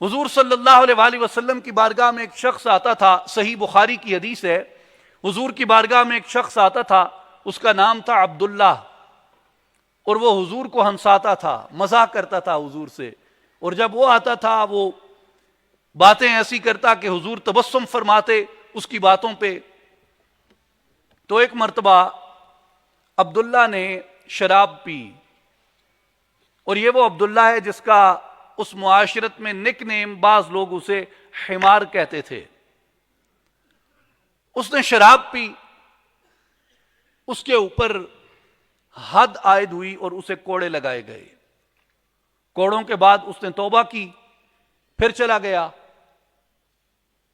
حضور صلی اللہ علیہ وآلہ وسلم کی بارگاہ میں ایک شخص آتا تھا، صحیح بخاری کی حدیث ہے، حضور کی بارگاہ میں ایک شخص آتا تھا، اس کا نام تھا عبداللہ، اور وہ حضور کو ہنساتا تھا، مزاق کرتا تھا حضور سے، اور جب وہ آتا تھا وہ باتیں ایسی کرتا کہ حضور تبسم فرماتے اس کی باتوں پہ۔ تو ایک مرتبہ عبداللہ نے شراب پی، اور یہ وہ عبداللہ ہے جس کا اس معاشرت میں نک نیم بعض لوگ اسے حمار کہتے تھے۔ اس نے شراب پی، اس کے اوپر حد عائد ہوئی اور اسے کوڑے لگائے گئے۔ کوڑوں کے بعد اس نے توبہ کی، پھر چلا گیا۔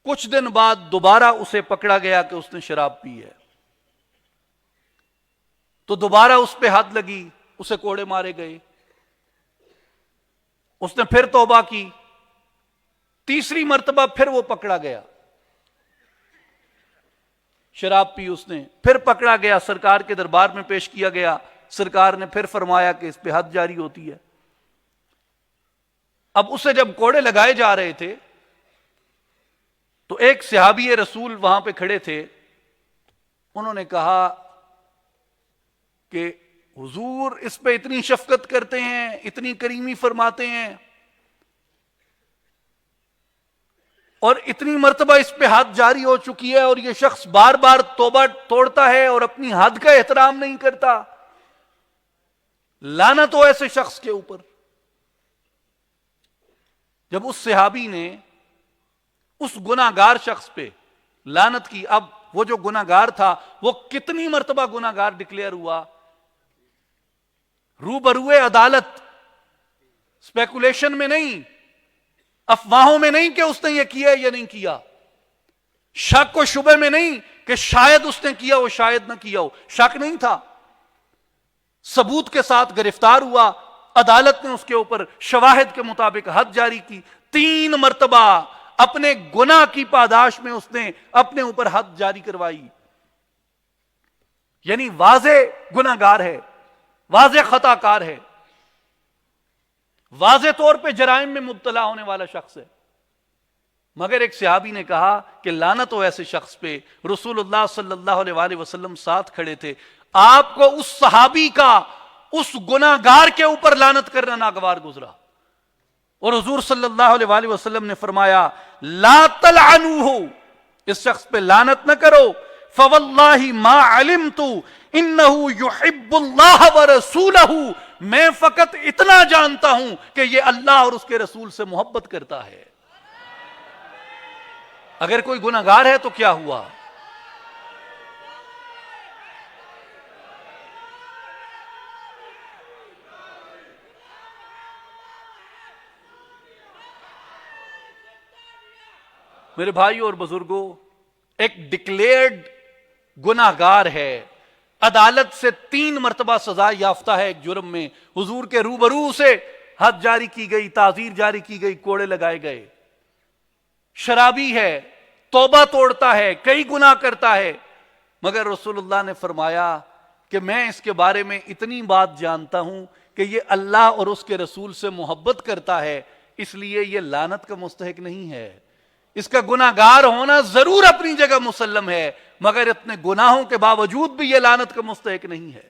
کچھ دن بعد دوبارہ اسے پکڑا گیا کہ اس نے شراب پی ہے، تو دوبارہ اس پہ حد لگی، اسے کوڑے مارے گئے۔ اس نے پھر توبہ کی، تیسری مرتبہ پھر وہ پکڑا گیا، شراب پی اس نے، پھر پکڑا گیا، سرکار کے دربار میں پیش کیا گیا۔ سرکار نے پھر فرمایا کہ اس پہ حد جاری ہوتی ہے۔ اب اسے جب کوڑے لگائے جا رہے تھے تو ایک صحابی رسول وہاں پہ کھڑے تھے، انہوں نے کہا کہ حضور اس پہ اتنی شفقت کرتے ہیں، اتنی کریمی فرماتے ہیں، اور اتنی مرتبہ اس پہ حد جاری ہو چکی ہے، اور یہ شخص بار بار توبہ توڑتا ہے اور اپنی حد کا احترام نہیں کرتا، لعنت ہو ایسے شخص کے اوپر۔ جب اس صحابی نے اس گناہگار شخص پہ لعنت کی، اب وہ جو گناہگار تھا وہ کتنی مرتبہ گناہگار ڈکلیئر ہوا، روبروئے عدالت، اسپیکولیشن میں نہیں، افواہوں میں نہیں کہ اس نے یہ کیا یا نہیں کیا، شک و شبہ میں نہیں کہ شاید اس نے کیا ہو شاید نہ کیا ہو، شک نہیں تھا، ثبوت کے ساتھ گرفتار ہوا، عدالت نے اس کے اوپر شواہد کے مطابق حد جاری کی، 3 مرتبہ اپنے گناہ کی پاداش میں اس نے اپنے اوپر حد جاری کروائی۔ یعنی واضح گناہگار ہے، واضح خطا کار ہے، واضح طور پہ جرائم میں مبتلا ہونے والا شخص ہے، مگر ایک صحابی نے کہا کہ لعنت ہو ایسے شخص پہ۔ رسول اللہ صلی اللہ علیہ وآلہ وسلم ساتھ کھڑے تھے، آپ کو اس صحابی کا اس گناہگار کے اوپر لعنت کرنا ناگوار گزرا، اور حضور صلی اللہ علیہ وآلہ وسلم نے فرمایا لا تلعنوہ، اس شخص پہ لعنت نہ کرو، فواللہ ما علمت انہ یحب اللہ ورسولہ، میں فقط اتنا جانتا ہوں کہ یہ اللہ اور اس کے رسول سے محبت کرتا ہے۔ اگر کوئی گناہگار ہے تو کیا ہوا؟ میرے بھائی اور بزرگوں، ایک ڈکلیئرڈ گناہگار ہے، عدالت سے 3 مرتبہ سزا یافتہ ہے ایک جرم میں، حضور کے روبرو سے حد جاری کی گئی، تعزیر جاری کی گئی، کوڑے لگائے گئے، شرابی ہے، توبہ توڑتا ہے، کئی گناہ کرتا ہے، مگر رسول اللہ نے فرمایا کہ میں اس کے بارے میں اتنی بات جانتا ہوں کہ یہ اللہ اور اس کے رسول سے محبت کرتا ہے، اس لیے یہ لعنت کا مستحق نہیں ہے۔ اس کا گناہگار ہونا ضرور اپنی جگہ مسلم ہے، مگر اتنے گناہوں کے باوجود بھی یہ لعنت کا مستحق نہیں ہے۔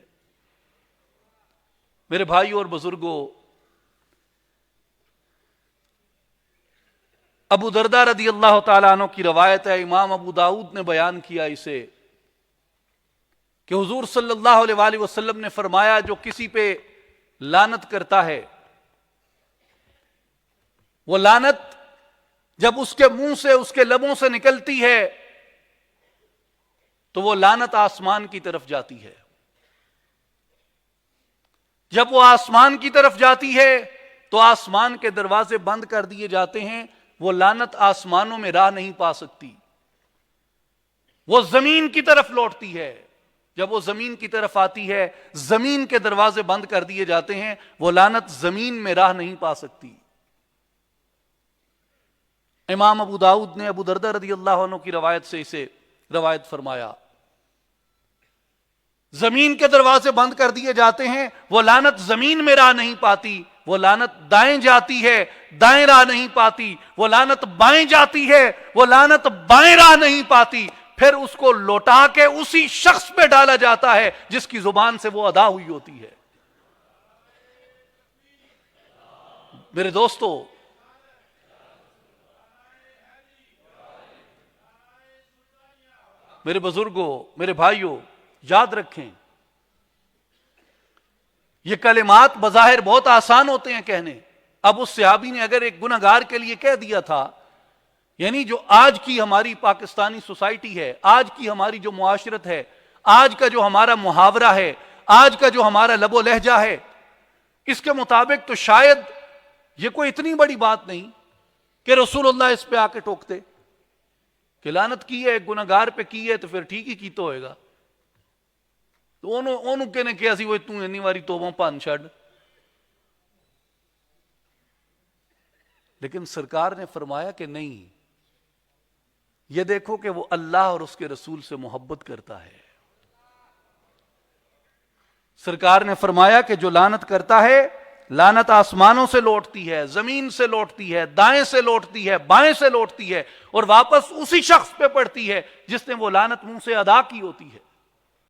میرے بھائی اور بزرگوں، ابو درداء رضی اللہ تعالیٰ عنہ کی روایت ہے، امام ابو داؤد نے بیان کیا اسے، کہ حضور صلی اللہ علیہ وآلہ وسلم نے فرمایا جو کسی پہ لعنت کرتا ہے، وہ لعنت جب اس کے منہ سے، اس کے لبوں سے نکلتی ہے تو وہ لعنت آسمان کی طرف جاتی ہے۔ جب وہ آسمان کی طرف جاتی ہے تو آسمان کے دروازے بند کر دیے جاتے ہیں، وہ لعنت آسمانوں میں راہ نہیں پا سکتی، وہ زمین کی طرف لوٹتی ہے۔ جب وہ زمین کی طرف آتی ہے، زمین کے دروازے بند کر دیے جاتے ہیں، وہ لعنت زمین میں راہ نہیں پا سکتی۔ امام ابو داؤد نے ابو درداء رضی اللہ عنہ کی روایت سے اسے روایت فرمایا۔ زمین کے دروازے بند کر دیے جاتے ہیں، وہ لعنت زمین میں راہ نہیں پاتی، وہ لعنت دائیں جاتی ہے، دائیں راہ نہیں پاتی، وہ لعنت بائیں جاتی ہے، وہ لعنت بائیں راہ نہیں پاتی، پھر اس کو لوٹا کے اسی شخص پہ ڈالا جاتا ہے جس کی زبان سے وہ ادا ہوئی ہوتی ہے۔ میرے دوستو، میرے بزرگوں، میرے بھائیوں، یاد رکھیں، یہ کلمات بظاہر بہت آسان ہوتے ہیں کہنے۔ اب اس صحابی نے اگر ایک گنہگار کے لیے کہہ دیا تھا، یعنی جو آج کی ہماری پاکستانی سوسائٹی ہے، آج کی ہماری جو معاشرت ہے، آج کا جو ہمارا محاورہ ہے، آج کا جو ہمارا لب و لہجہ ہے، اس کے مطابق تو شاید یہ کوئی اتنی بڑی بات نہیں کہ رسول اللہ اس پہ آ کے ٹوکتے کہ لعنت کی ہے، ایک گنہگار پہ کی ہے تو پھر ٹھیک ہی کی تو ہوئے گا، تو انہوں کہنے کیا سی وہ اتنی انی واری توبوں پان چھڑ۔ لیکن سرکار نے فرمایا کہ نہیں، یہ دیکھو کہ وہ اللہ اور اس کے رسول سے محبت کرتا ہے۔ سرکار نے فرمایا کہ جو لعنت کرتا ہے، لعنت آسمانوں سے لوٹتی ہے، زمین سے لوٹتی ہے، دائیں سے لوٹتی ہے، بائیں سے لوٹتی ہے، اور واپس اسی شخص پہ پڑتی ہے جس نے وہ لعنت منہ سے ادا کی ہوتی ہے۔